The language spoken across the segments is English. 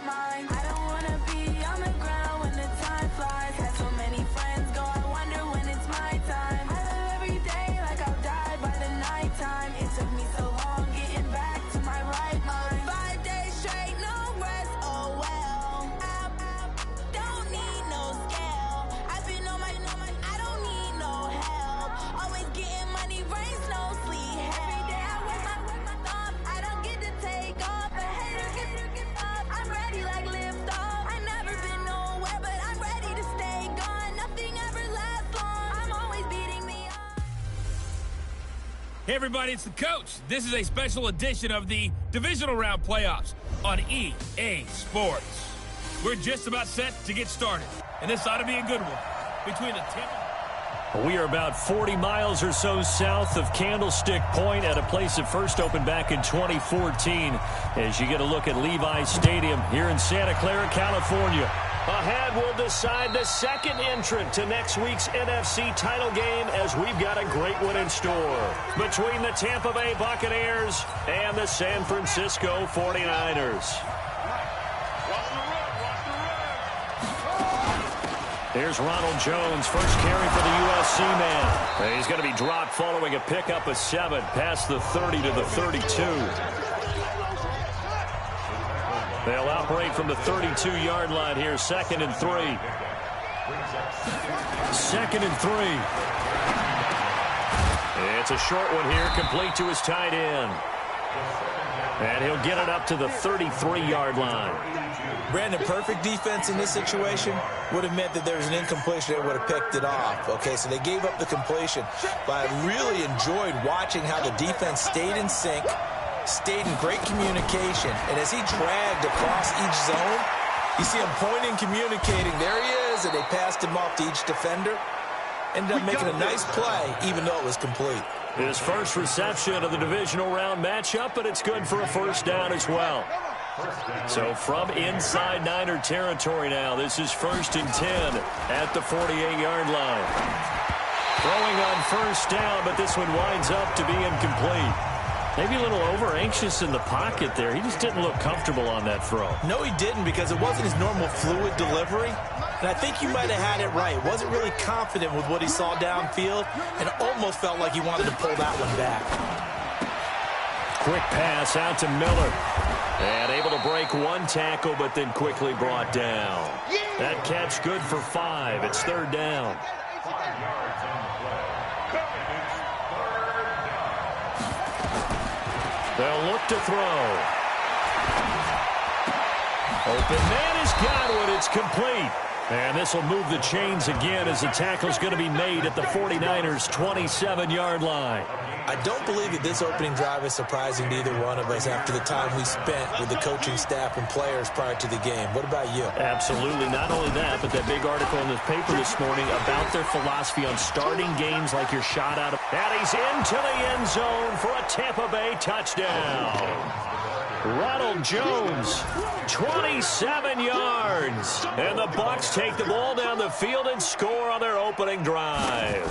mind. I don't wanna be on the ground when the time flies. Had so many friends go, I wonder when it's my time. I live every day like I'll die by the nighttime. It took me so long getting back to my right mind. 5 days straight, no rest, oh well. I don't need no scale. I've been on my, I don't need no help. Always getting money, rain, snow, sleet, every day I work my thumb. I don't get to take off, a hater get up. I'm ready like lift off. I never been nowhere, but I'm ready to stay gone. Nothing ever lasts long. I'm always beating me up. Hey everybody, it's the coach. This is a special edition of the Divisional Round Playoffs on EA Sports. We're just about set to get started, and this ought to be a good one between the Tampa. We are about 40 miles or so south of Candlestick Point at a place that first opened back in 2014 as you get a look at Levi's Stadium here in Santa Clara, California. Ahead, we'll decide the second entrant to next week's NFC title game as we've got a great one in store between the Tampa Bay Buccaneers and the San Francisco 49ers. Here's Ronald Jones, first carry for the USC man. He's going to be dropped following a pickup of 7 past the 30 to the 32. They'll operate from the 32-yard line here, 2nd and 3. 2nd and 3. It's a short one here, complete to his tight end. And he'll get it up to the 33-yard line. Brandon, perfect defense in this situation would have meant that there was an incompletion. They would have picked it off. Okay, so they gave up the completion. But I really enjoyed watching how the defense stayed in sync, stayed in great communication. And as he dragged across each zone, you see him pointing, communicating. There he is, and they passed him off to each defender. Ended up making a nice play, even though it was complete. His first reception of the divisional round matchup, but it's good for a first down as well. So from inside Niner territory now, this is 1st and 10 at the 48-yard line. Throwing on first down, but this one winds up to be incomplete. Maybe a little over-anxious in the pocket there. He just didn't look comfortable on that throw. No, he didn't, because it wasn't his normal fluid delivery. And I think you might have had it right. Wasn't really confident with what he saw downfield, and almost felt like he wanted to pull that one back. Quick pass out to Miller. And able to break one tackle, but then quickly brought down. That catch good for 5. It's 3rd down. They'll look to throw. Open man has got one. It's complete. And this will move the chains again as the tackle's going to be made at the 49ers' 27-yard line. I don't believe that this opening drive is surprising to either one of us after the time we spent with the coaching staff and players prior to the game. What about you? Absolutely. Not only that, but that big article in the paper this morning about their philosophy on starting games like you're shot out of. And he's into the end zone for a Tampa Bay touchdown. Ronald Jones, 27 yards. And the Bucs take the ball down the field and score on their opening drive.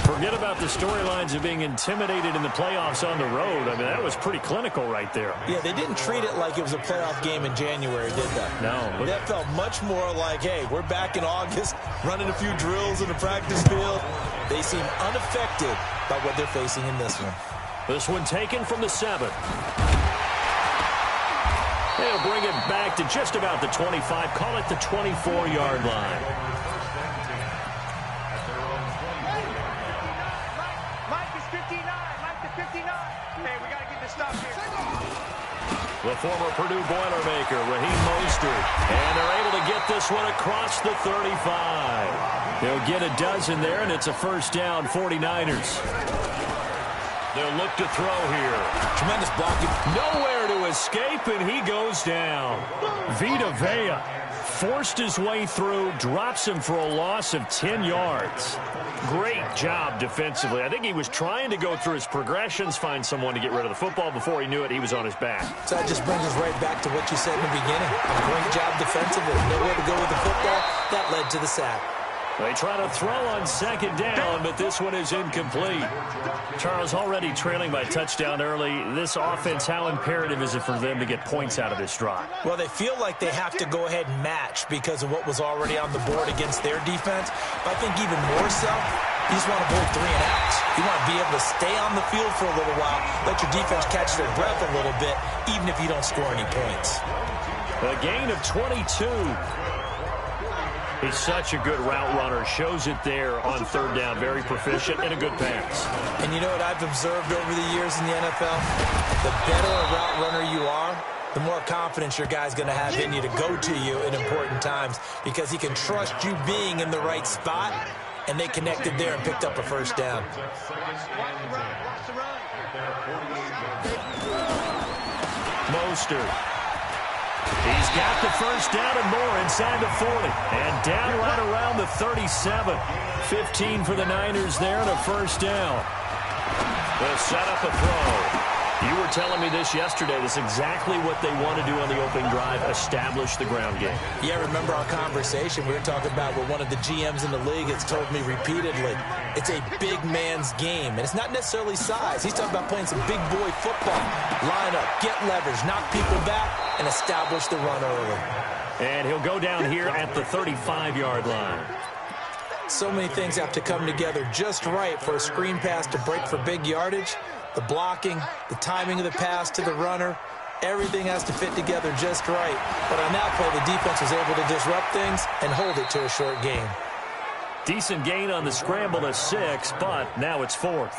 Forget about the storylines of being intimidated in the playoffs on the road. I mean, that was pretty clinical right there. Yeah, they didn't treat it like it was a playoff game in January, did they? No. That felt much more like, hey, we're back in August, running a few drills in the practice field. They seem unaffected by what they're facing in this one. This one taken from the 7. They'll bring it back to just about the 25. Call it the 24-yard line. The former Purdue Boilermaker, Raheem Mostert. And they're able to get this one across the 35. They'll get a dozen there, and it's a first down, 49ers. They'll look to throw here. Tremendous blocking. Nowhere to escape, and he goes down. Vita Vea forced his way through, drops him for a loss of 10 yards. Great job defensively. I think he was trying to go through his progressions, find someone to get rid of the football. Before he knew it, he was on his back. So that just brings us right back to what you said in the beginning. A great job defensively. Nowhere to go with the football. That led to the sack. They try to throw on second down, but this one is incomplete. Charles, already trailing by touchdown early. This offense, how imperative is it for them to get points out of this drive? Well, they feel like they have to go ahead and match because of what was already on the board against their defense. But I think even more so, you just want to avoid 3 and outs. You want to be able to stay on the field for a little while, let your defense catch their breath a little bit, even if you don't score any points. A gain of 22. He's such a good route runner. Shows it there on third down. Very proficient and a good pass. And you know what I've observed over the years in the NFL? The better a route runner you are, the more confidence your guy's going to have in you to go to you in important times because he can trust you being in the right spot, and they connected there and picked up a first down. Mostert. He's got the first down and more inside the 40. And down right around the 37. 15 for the Niners there and a first down. They'll set up a throw. You were telling me this yesterday. This is exactly what they want to do on the opening drive, establish the ground game. Yeah, remember our conversation? We were talking about what one of the GMs in the league has told me repeatedly. It's a big man's game, and it's not necessarily size. He's talking about playing some big boy football. Line up, get leverage, knock people back, and establish the run early. And he'll go down here at the 35-yard line. So many things have to come together just right for a screen pass to break for big yardage. The blocking, the timing of the pass to the runner, everything has to fit together just right. But on that play, the defense was able to disrupt things and hold it to a short gain. Decent gain on the scramble to 6, but now it's 4th.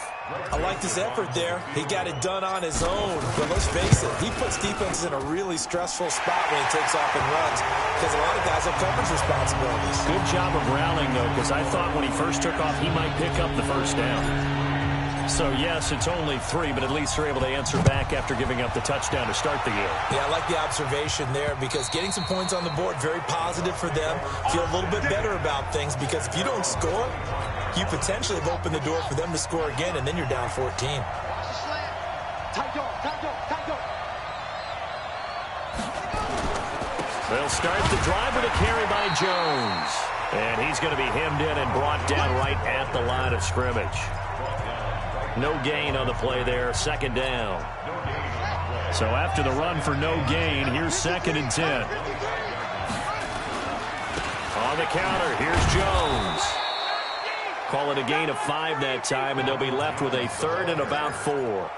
I like this effort there. He got it done on his own. But let's face it, he puts defenses in a really stressful spot when he takes off and runs because a lot of guys have coverage responsibilities. Good job of rallying, though, because I thought when he first took off, he might pick up the first down. So, yes, it's only 3, but at least they're able to answer back after giving up the touchdown to start the game. Yeah, I like the observation there because getting some points on the board, very positive for them. Feel a little bit better about things because if you don't score, you potentially have opened the door for them to score again, and then you're down 14. They'll start the drive with a carry by Jones. And he's going to be hemmed in and brought down right at the line of scrimmage. No gain on the play there, second down. So after the run for no gain, here's 2nd and 10. On the counter, here's Jones. Call it a gain of 5 that time, and they'll be left with a 3rd and about 4.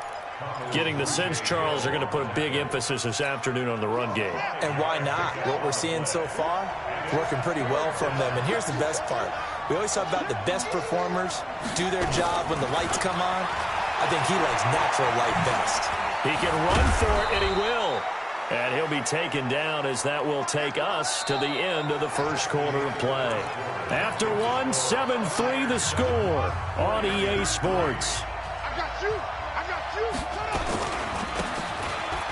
Getting the sense, Charles, they're going to put a big emphasis this afternoon on the run game. And why not? What we're seeing so far, working pretty well from them. And here's the best part. We always talk about the best performers do their job when the lights come on. I think he likes natural light best. He can run for it, and he will. And he'll be taken down as that will take us to the end of the first quarter of play. After 1, 7-3 the score on EA Sports.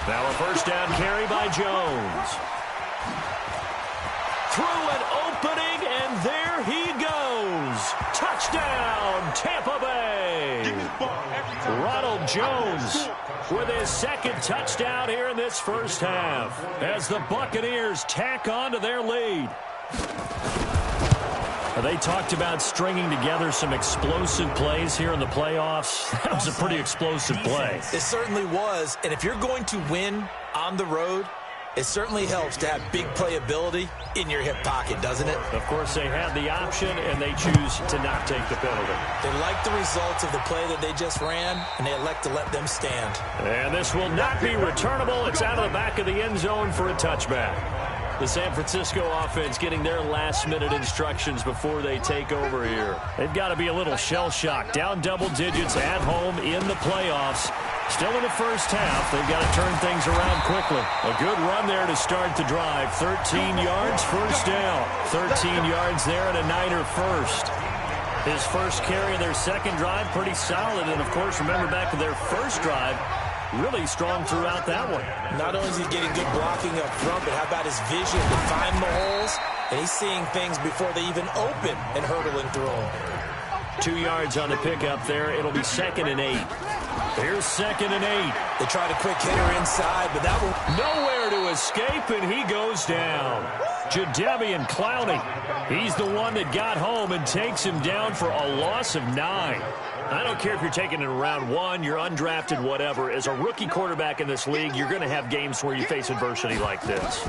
Now a first down carry by Jones. Through an opening, and there he goes. Touchdown, Tampa Bay. Ronald Jones with his 2nd touchdown here in this first half as the Buccaneers tack on to their lead. They talked about stringing together some explosive plays here in the playoffs. That was a pretty explosive play. It certainly was, and if you're going to win on the road, it certainly helps to have big playability in your hip pocket, doesn't it? Of course, they had the option, and they choose to not take the penalty. They like the results of the play that they just ran, and they elect to let them stand. And this will not be returnable. It's out of the back of the end zone for a touchback. The San Francisco offense getting their last-minute instructions before they take over here. They've got to be a little shell-shocked. Down double digits at home in the playoffs. Still in the first half. They've got to turn things around quickly. A good run there to start the drive. 13 yards, first down. 13 yards there and a Niner first. His first carry of their second drive, pretty solid. And, of course, remember back to their first drive, really strong throughout that one. Not only is he getting good blocking up front, but how about his vision to find the holes? And he's seeing things before they even open and hurdling through them. 2 yards on the pickup there. It'll be 2nd and 8. Here's 2nd and 8. They tried a quick hitter inside, but that one... Nowhere to escape, and he goes down. Jadeveon Clowney. He's the one that got home and takes him down for a loss of 9. I don't care if you're taking it in round 1, you're undrafted, whatever. As a rookie quarterback in this league, you're going to have games where you face adversity like this.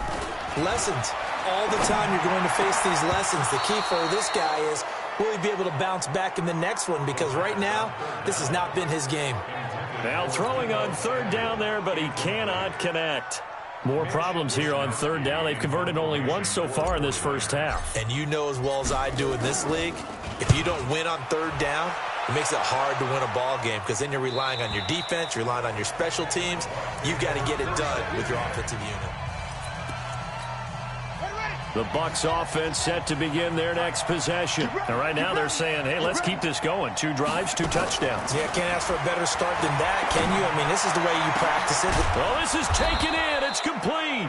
Lessons. All the time you're going to face these lessons. The key for this guy is, will he be able to bounce back in the next one? Because right now, this has not been his game. Now throwing on 3rd down there, but he cannot connect. More problems here on 3rd down. They've converted only once so far in this first half. And you know as well as I do in this league, if you don't win on 3rd down, it makes it hard to win a ball game because then you're relying on your defense, you're relying on your special teams. You've got to get it done with your offensive unit. The Bucs offense set to begin their next possession. And right now they're saying, hey, let's keep this going. 2 drives, 2 touchdowns. Yeah, can't ask for a better start than that, can you? I mean, this is the way you practice it. Well, this is taken in. It's complete.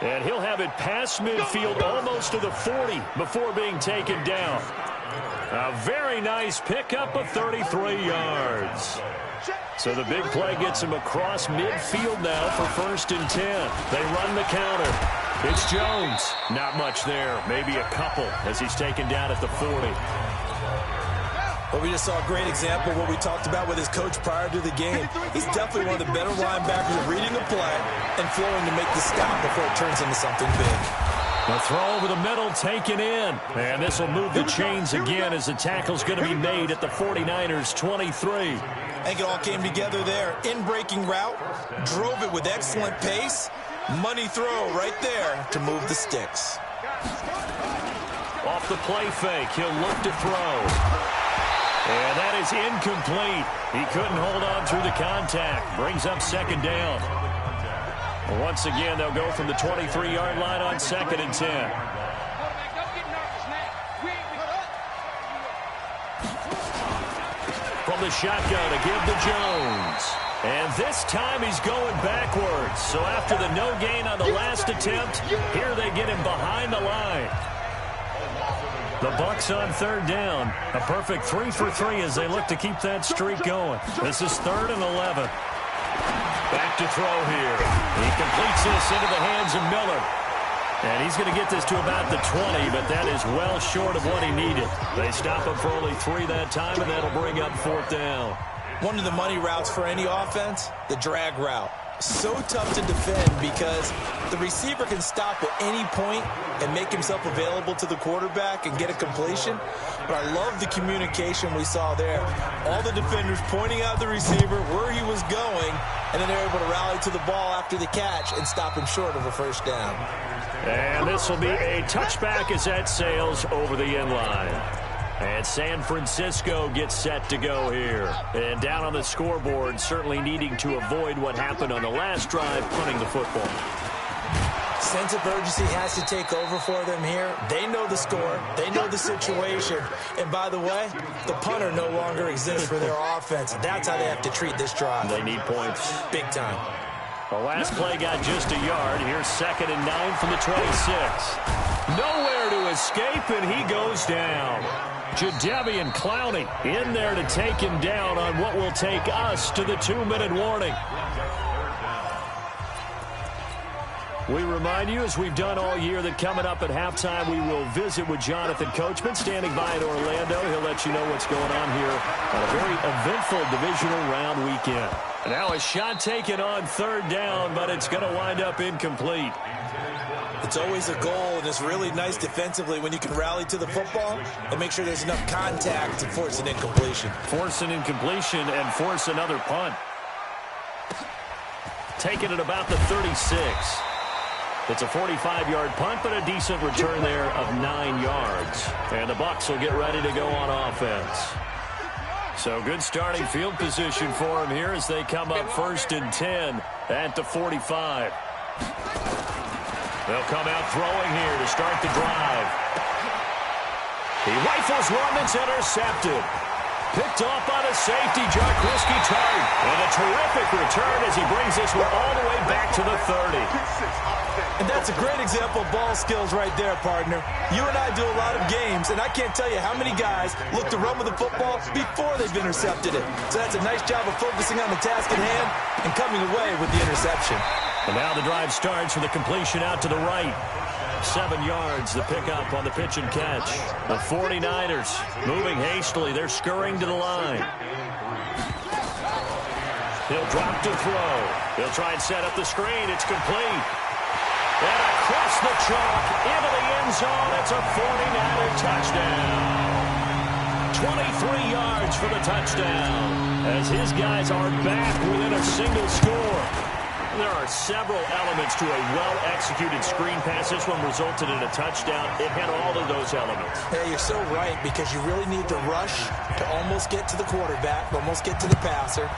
And he'll have it past midfield almost to the 40 before being taken down. A very nice pickup of 33 yards. So the big play gets him across midfield now for 1st and 10. They run the counter. It's Jones. Not much there. Maybe a couple as he's taken down at the 40. Well, we just saw a great example of what we talked about with his coach prior to the game. He's definitely one of the better linebackers at reading the play and flowing to make the stop before it turns into something big. The throw over the middle taken in. And this will move the chains again as the tackle's going to be made at the 49ers 23. I think it all came together there. In-breaking route, drove it with excellent pace. Money throw right there to move the sticks. Off the play fake, he'll look to throw. And that is incomplete. He couldn't hold on through the contact. Brings up 2nd down. Once again, they'll go from the 23-yard line on 2nd and 10. From the shotgun to give to Jones. And this time he's going backwards. So after the no gain on the last attempt, here they get him behind the line. The Bucs on 3rd down. A perfect 3 for 3 as they look to keep that streak going. This is 3rd and 11. Back to throw here. He completes this into the hands of Miller. And he's going to get this to about the 20, but that is well short of what he needed. They stop him for only 3 that time, and that'll bring up 4th down. One of the money routes for any offense, the drag route. So tough to defend because the receiver can stop at any point and make himself available to the quarterback and get a completion. But I love the communication we saw there. All the defenders pointing out the receiver, where he was going, and then they're able to rally to the ball after the catch and stop him short of a 1st down. And this will be a touchback as that sails over the end line. And San Francisco gets set to go here. And down on the scoreboard, certainly needing to avoid what happened on the last drive, punting the football. Sense of urgency has to take over for them here. They know the score. They know the situation. And by the way, the punter no longer exists for their offense. That's how they have to treat this drive. They need points. Big time. The last play got just a yard. Here's 2nd and 9 from the 26. Nowhere to escape, and he goes down. Jadeveon Clowney in there to take him down on what will take us to the 2-minute warning. We remind you, as we've done all year, that coming up at halftime, we will visit with Jonathan Coachman, standing by in Orlando. He'll let you know what's going on here on a very eventful divisional round weekend. Now a shot taken on 3rd down, but it's going to wind up incomplete. It's always a goal, and it's really nice defensively when you can rally to the football and make sure there's enough contact to force an incompletion. Force an incompletion and force another punt. Taken at about the 36. It's a 45-yard punt, but a decent return there of 9 yards. And the Bucs will get ready to go on offense. So good starting field position for him here as they come up 1st and 10 at the 45. They'll come out throwing here to start the drive. He rifles one that's intercepted. Picked off by the safety, Jarquiski Tart. And a terrific return as he brings this one all the way back to the 30. And that's a great example of ball skills right there, partner. You and I do a lot of games, and I can't tell you how many guys look to run with the football before they've intercepted it. So that's a nice job of focusing on the task at hand and coming away with the interception. And now the drive starts with a completion out to the right. 7 yards, the pickup on the pitch and catch. The 49ers moving hastily. They're scurrying to the line. He'll drop to throw. He'll try and set up the screen. It's complete. And across the chalk into the end zone. It's a 49er touchdown. 23 yards for the touchdown as his guys are back within a single score. There are several elements to a well-executed screen pass. This one resulted in a touchdown. It had all of those elements. Yeah, you're so right, because you really need to rush to almost get to the quarterback, almost get to the passer.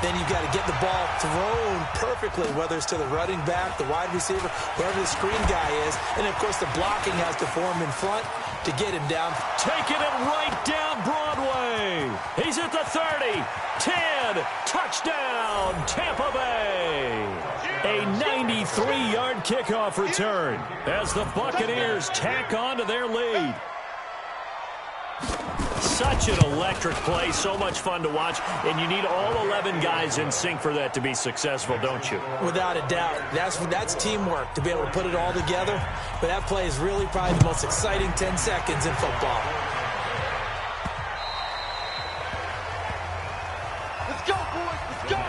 Then you've got to get the ball thrown perfectly, whether it's to the running back, the wide receiver, whoever the screen guy is. And, of course, the blocking has to form in front to get him down. Taking it right down Broadway. He's at the 30, 10, touchdown, Tampa Bay. A 93-yard kickoff return as the Buccaneers tack on to their lead. Such an electric play, so much fun to watch, and you need all 11 guys in sync for that to be successful, don't you? Without a doubt. That's teamwork, to be able to put it all together. But that play is really probably the most exciting 10 seconds in football. Let's go, boys, let's go!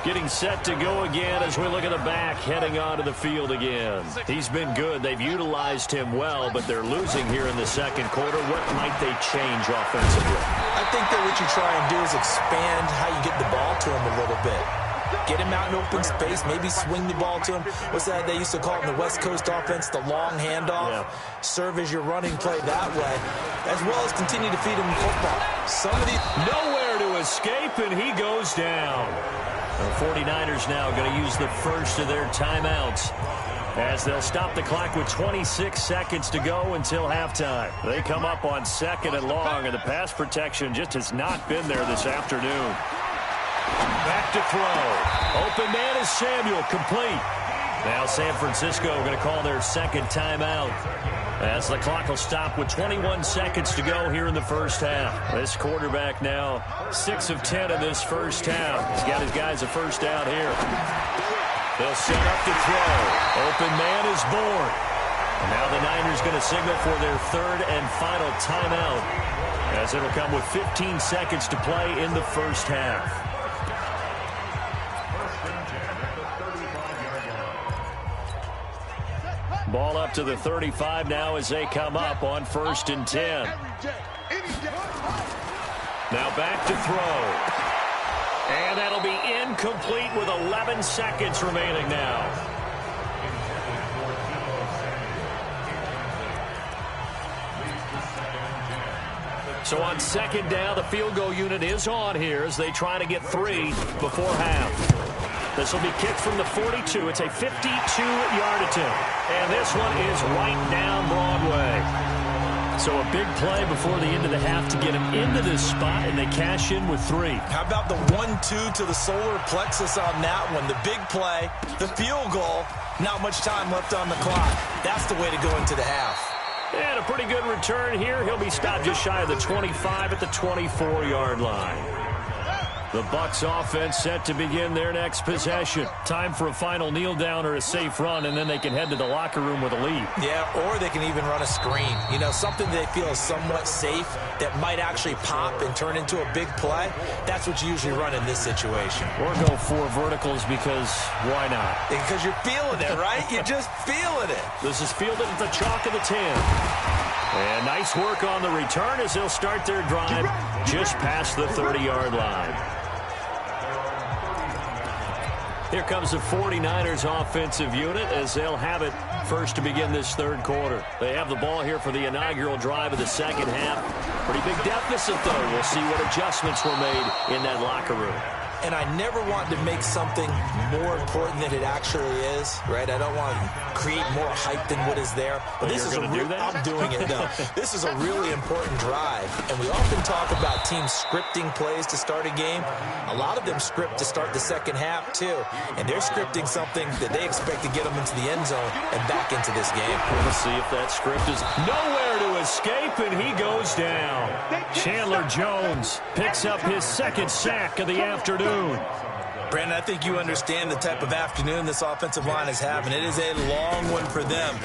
Getting set to go again as we look at the back heading onto the field again. He's been good. They've utilized him well, but they're losing here in the second quarter. What might they change offensively? I think that what you try and do is expand how you get the ball to him a little bit. Get him out in open space, maybe swing the ball to him. What's that they used to call it in the West Coast offense, the long handoff? Yeah. Serve as your running play that way, as well as continue to feed him football. Nowhere to escape, and he goes down. The 49ers now going to use the first of their timeouts as they'll stop the clock with 26 seconds to go until halftime. They come up on 2nd and long, and the pass protection just has not been there this afternoon. Back to throw. Open man is Samuel, complete. Now San Francisco going to call their second timeout as the clock will stop with 21 seconds to go here in the first half. This quarterback now 6 of 10 in this first half. He's got his guys a first down here. They'll set up to throw. Open man is born. And now the Niners going to signal for their third and final timeout as it'll come with 15 seconds to play in the first half. Ball up to the 35 now as they come up on 1st and 10. Now back to throw. And that'll be incomplete with 11 seconds remaining now. So on 2nd down, the field goal unit is on here as they try to get 3 before half. This will be kicked from the 42. It's a 52-yard attempt. And this one is right down Broadway. So a big play before the end of the half to get him into this spot, and they cash in with 3. How about the 1-2 to the solar plexus on that one? The big play, the field goal, not much time left on the clock. That's the way to go into the half. And a pretty good return here. He'll be stopped just shy of the 25 at the 24-yard line. The Bucs offense set to begin their next possession. Time for a final kneel down or a safe run, and then they can head to the locker room with a lead. Yeah, or they can even run a screen. You know, something they feel is somewhat safe that might actually pop and turn into a big play. That's what you usually run in this situation. Or go 4 verticals because why not? Because you're feeling it, right? You're just feeling it. This is fielded at the chalk of the 10. And nice work on the return as they'll start their drive just past the 30-yard line. Here comes the 49ers offensive unit as they'll have it first to begin this third quarter. They have the ball here for the inaugural drive of the second half. Pretty big deficit, though. We'll see what adjustments were made in that locker room. and I never want to make something more important than it actually is, right? I don't want to create more hype than what is there. But this is a real, I'm doing it, though. This is a really important drive, and we often talk about teams scripting plays to start a game. A lot of them script to start the second half, too, and they're scripting something that they expect to get them into the end zone and back into this game. We'll see if that script is nowhere to escape, and he goes down. Chandler Jones picks up his second sack of the afternoon. Brandon, I think you understand the type of afternoon this offensive line is having. It is a long one for them.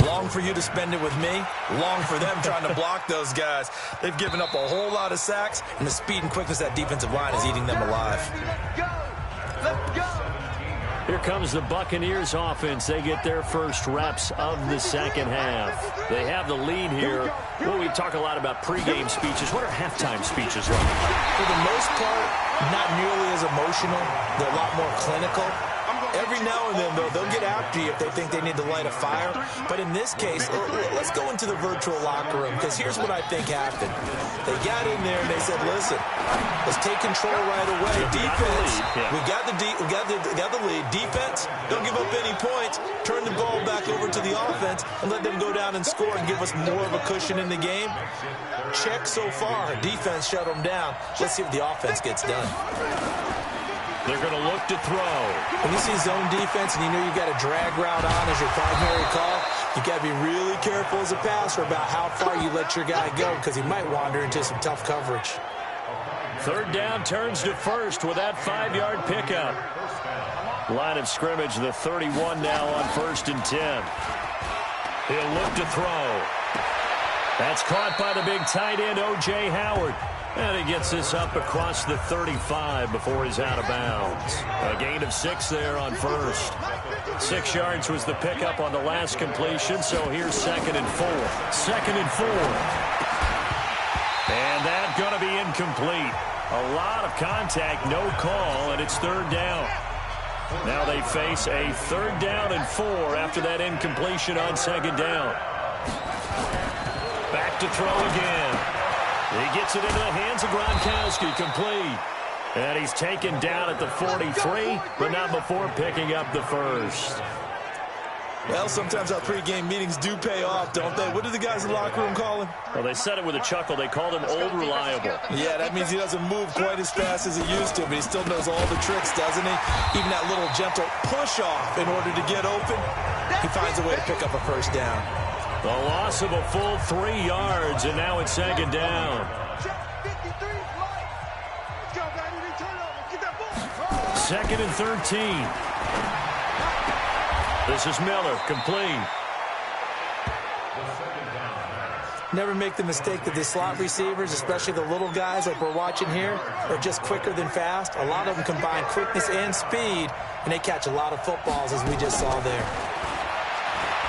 Long for you to spend it with me. Long for them trying to block those guys. They've given up a whole lot of sacks, and the speed and quickness of that defensive line is eating them alive. Let's go. Here comes the Buccaneers offense. They get their first reps of the second half. They have the lead here. Well, we talk a lot about pregame speeches. What are halftime speeches like? For the most part, not nearly as emotional. They're a lot more clinical. Every now and then, though, they'll get after you if they think they need to light a fire. But in this case, let's go into the virtual locker room, because here's what I think happened. They got in there and they said, listen, let's take control right away. Defense, we got the lead. Defense, don't give up any points. Turn the ball back over to the offense and let them go down and score and give us more of a cushion in the game. Check so far. Defense shut them down. Let's see if the offense gets done. They're going to look to throw. When you see zone defense and you know you've got a drag route on as your primary call, you got to be really careful as a passer about how far you let your guy go, because he might wander into some tough coverage. Third down turns to first with that 5-yard pickup. Line of scrimmage, the 31 now on 1st and 10. He'll look to throw. That's caught by the big tight end, O.J. Howard. And he gets this up across the 35 before he's out of bounds. A gain of 6 there on first. 6 yards was the pickup on the last completion, so here's 2nd and 4. 2nd and 4. And that's going to be incomplete. A lot of contact, no call, and it's 3rd down. Now they face a 3rd down and 4 after that incompletion on 2nd down. Back to throw again. He gets it into the hands of Gronkowski, complete. And he's taken down at the 43, but not before picking up the first. Well, sometimes our pregame meetings do pay off, don't they? What do the guys in the locker room call him? Well, they said it with a chuckle. They called him Old Reliable. Yeah, that means he doesn't move quite as fast as he used to, but he still knows all the tricks, doesn't he? Even that little gentle push-off in order to get open, he finds a way to pick up a first down. The loss of a full 3 yards, and now it's 2nd down. 2nd and 13. This is Miller, complete. Never make the mistake that the slot receivers, especially the little guys like we're watching here, are just quicker than fast. A lot of them combine quickness and speed, and they catch a lot of footballs, as we just saw there.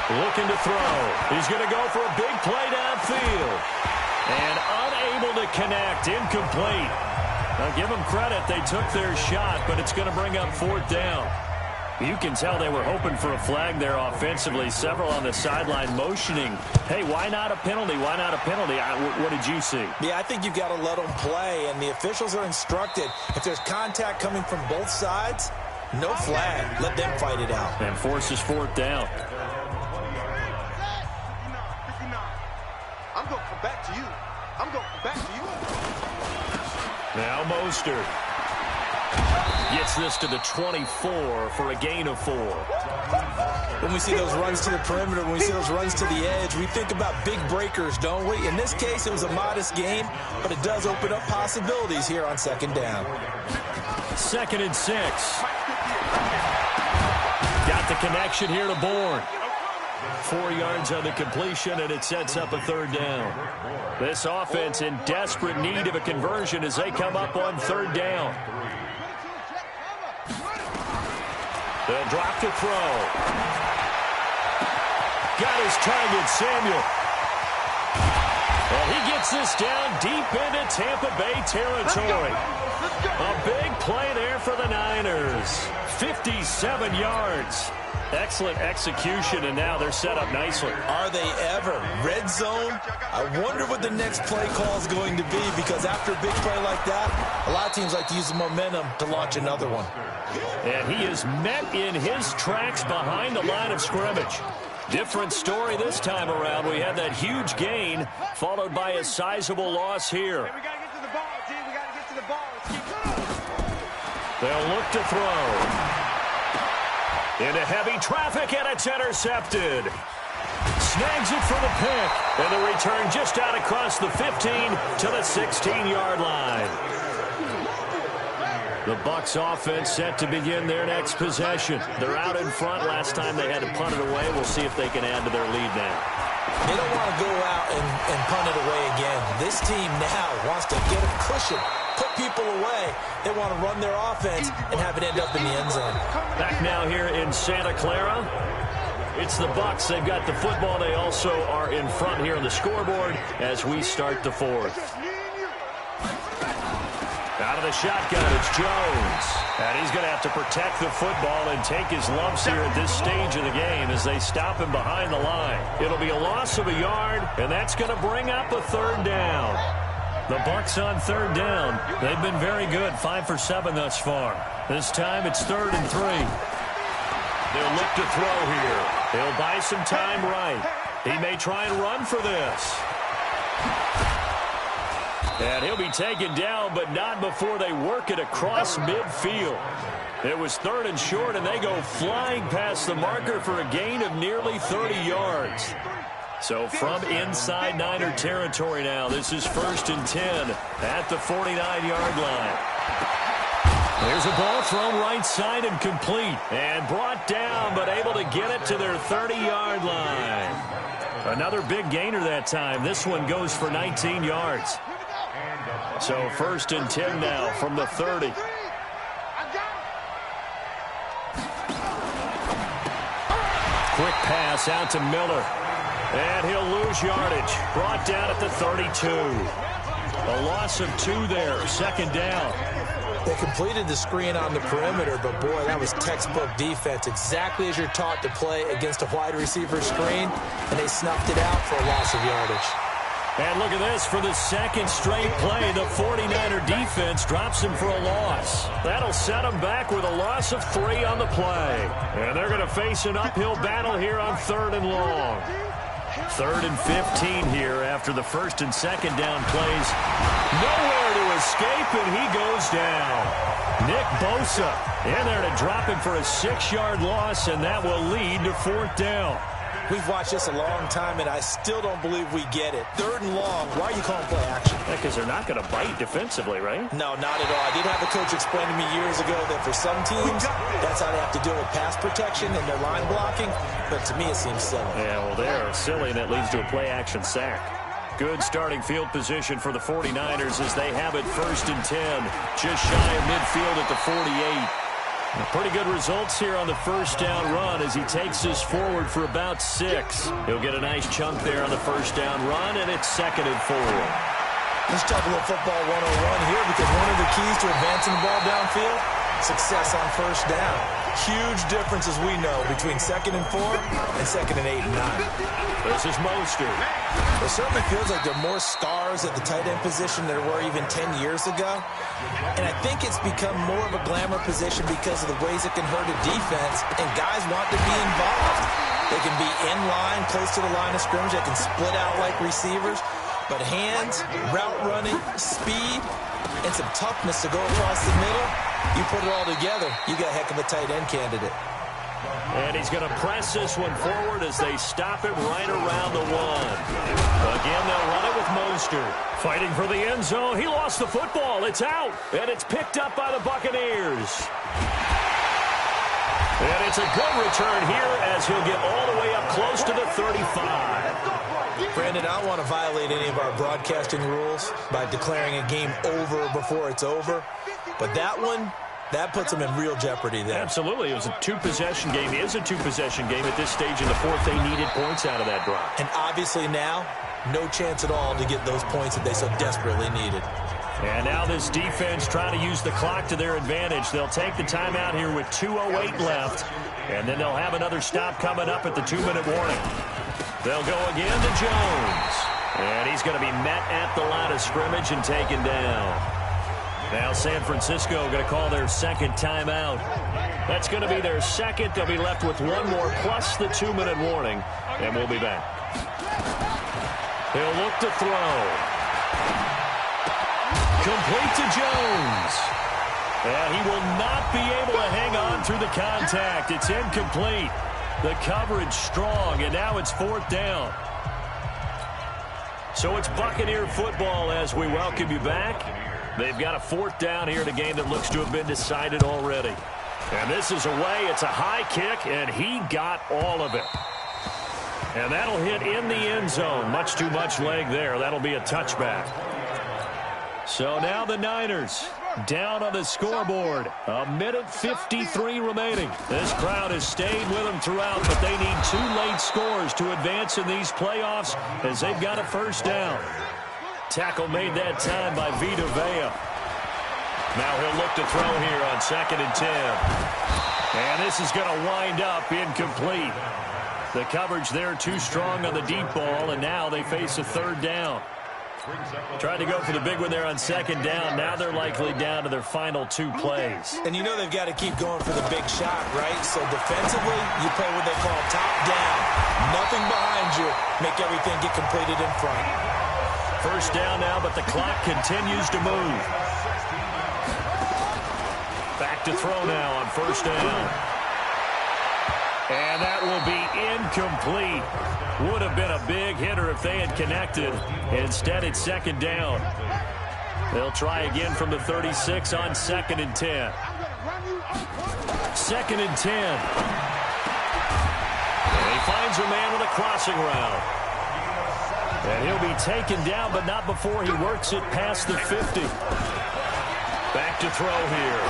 Looking to throw. He's going to go for a big play downfield. And unable to connect. Incomplete. Now, give them credit. They took their shot, but it's going to bring up 4th down. You can tell they were hoping for a flag there offensively. Several on the sideline motioning. Hey, why not a penalty? Why not a penalty? What did you see? Yeah, I think you've got to let them play, and the officials are instructed. If there's contact coming from both sides, no flag. Let them fight it out. And forces 4th down. I'm going to come back to you. I'm going to come back to you. Now Mostert gets this to the 24 for a gain of 4. When we see those runs to the perimeter, when we see those runs to the edge, we think about big breakers, don't we? In this case, it was a modest game, but it does open up possibilities here on 2nd down. 2nd and 6. Got the connection here to Bourne. 4 yards on the completion, and it sets up a 3rd down. This offense in desperate need of a conversion as they come up on 3rd down. They'll drop to throw. Got his target, Samuel. And he gets takes this down deep into Tampa Bay territory. A big play there for the Niners. 57 yards. Excellent execution, and now they're set up nicely. Are they ever? Red zone? I wonder what the next play call is going to be, because after a big play like that, a lot of teams like to use the momentum to launch another one. And he is met in his tracks behind the line of scrimmage. Different story this time around. We had that huge gain, followed by a sizable loss here. We got to get to the ball, team. We got to get to the ball. Let's keep going. They'll look to throw. Into heavy traffic, and it's intercepted. Snags it for the pick, and the return just out across the 15 to the 16-yard line. The Bucs offense set to begin their next possession. They're out in front. Last time they had to punt it away. We'll see if they can add to their lead now. They don't want to go out and punt it away again. This team now wants to get a cushion, put people away. They want to run their offense and have it end up in the end zone. Back now here in Santa Clara. It's the Bucs. They've got the football. They also are in front here on the scoreboard as we start the fourth. Out of the shotgun, it's Jones. And he's going to have to protect the football and take his lumps here at this stage of the game as they stop him behind the line. It'll be a loss of a yard, and that's going to bring up a third down. The Bucs on third down. They've been very good, 5 for 7 thus far. This time it's 3rd and 3. They'll look to throw here. He'll buy some time right. He may try and run for this. And he'll be taken down, but not before they work it across midfield. It was 3rd and short, and they go flying past the marker for a gain of nearly 30 yards. So from inside Niner territory now, this is 1st and 10 at the 49-yard line. There's a ball thrown right side and complete. And brought down, but able to get it to their 30-yard line. Another big gainer that time. This one goes for 19 yards. So 1st and 10 now from the 30. Quick pass out to Miller. And he'll lose yardage. Brought down at the 32. A loss of 2 there. 2nd down. They completed the screen on the perimeter, but boy, that was textbook defense. Exactly as you're taught to play against a wide receiver screen, and they snuffed it out for a loss of yardage. And look at this. For the 2nd straight play, the 49er defense drops him for a loss. That'll set them back with a loss of 3 on the play. And they're going to face an uphill battle here on 3rd and long. 3rd and 15 here after the 1st and 2nd down plays. Nowhere to escape, and he goes down. Nick Bosa in there to drop him for a 6-yard loss, and that will lead to 4th down. We've watched this a long time, and I still don't believe we get it. 3rd and long. Why are you calling play action? Because they're not going to bite defensively, right? No, not at all. I did have a coach explain to me years ago that for some teams, that's how they have to deal with pass protection and their line blocking. But to me, it seems silly. Yeah, well, they're silly, and that leads to a play-action sack. Good starting field position for the 49ers as they have it 1st and 10. Just shy of midfield at the 48. Pretty good results here on the 1st down run as he takes this forward for about 6. He'll get a nice chunk there on the 1st down run, and it's 2nd and 4. Let's talk a little football 101 here, because one of the keys to advancing the ball downfield, success on 1st down. Huge difference, as we know, between 2nd and 4 and 2nd and 8 and 9. This is Mostert. It certainly feels like there are more stars at the tight end position than there were even 10 years ago. And I think it's become more of a glamour position because of the ways it can hurt a defense, and guys want to be involved. They can be in line, close to the line of scrimmage. They can split out like receivers. But hands, route running, speed, and some toughness to go across the middle, you put it all together, you got a heck of a tight end candidate. And he's going to press this one forward as they stop him right around the 1. Again, they'll run it with Mostert. Fighting for the end zone. He lost the football. It's out. And it's picked up by the Buccaneers. And it's a good return here as he'll get all the way up close to the 35. Brandon, I don't want to violate any of our broadcasting rules by declaring a game over before it's over. But that one, that puts them in real jeopardy there. Absolutely. It was a 2-possession game. It is a 2-possession game at this stage in the 4th. They needed points out of that drive. And obviously now, no chance at all to get those points that they so desperately needed. And now this defense trying to use the clock to their advantage. They'll take the timeout here with 2:08 left, and then they'll have another stop coming up at the 2-minute warning. They'll go again to Jones, and he's going to be met at the line of scrimmage and taken down. Now San Francisco going to call their second timeout. That's going to be their second. They'll be left with one more plus the 2-minute warning, and we'll be back. He'll look to throw. Complete to Jones. And he will not be able to hang on through the contact. It's incomplete. The coverage strong, and now it's 4th down. So it's Buccaneer football as we welcome you back. They've got a 4th down here in a game that looks to have been decided already. And this is away. It's a high kick, and he got all of it. And that'll hit in the end zone. Much too much leg there. That'll be a touchback. So now the Niners down on the scoreboard. 1:53 remaining. This crowd has stayed with them throughout, but they need 2 late scores to advance in these playoffs as they've got a first down. Tackle made that time by Vita Vea. Now he'll look to throw here on 2nd and 10. And this is going to wind up incomplete. The coverage there too strong on the deep ball, and now they face a 3rd down. Tried to go for the big one there on 2nd down. Now they're likely down to their final 2 plays. And you know they've got to keep going for the big shot, right? So defensively, you play what they call top down. Nothing behind you. Make everything get completed in front. First down now, but the clock continues to move. Back to throw now on 1st down. And that will be incomplete. Would have been a big hitter if they had connected. Instead, it's 2nd down. They'll try again from the 36 on 2nd and 10. 2nd and 10. And he finds a man with a crossing route. And he'll be taken down, but not before he works it past the 50. Back to throw here.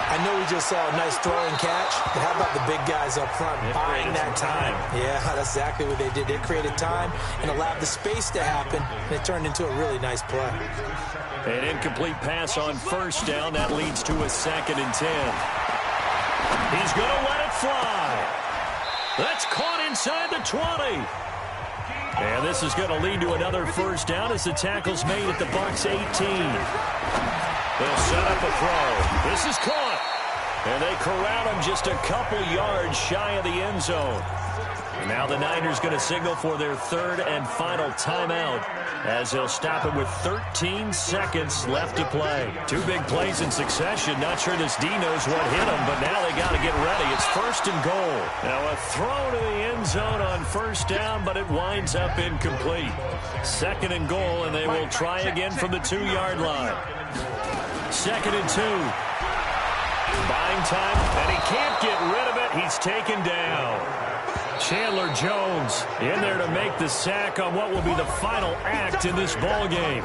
I know we just saw a nice throwing catch, but how about the big guys up front buying that time? Yeah, that's exactly what they did. They created time and allowed the space to happen, and it turned into a really nice play. An incomplete pass on 1st down. That leads to a 2nd and 10. He's going to let it fly. That's caught inside the 20. And this is going to lead to another first down as the tackle's made at the Bucs 18. They'll set up a throw. This is caught. And they corral him just a couple yards shy of the end zone. And now the Niners going to signal for their 3rd and final timeout as they'll stop it with 13 seconds left to play. 2 big plays in succession. Not sure this D knows what hit him, but now they got to get ready. It's 1st and goal. Now a throw to the end zone on 1st down, but it winds up incomplete. 2nd and goal, and they will try again from the 2-yard line. 2nd and 2. Buying time, and he can't get rid of it. He's taken down. Chandler Jones in there to make the sack on what will be the final act in this ball game.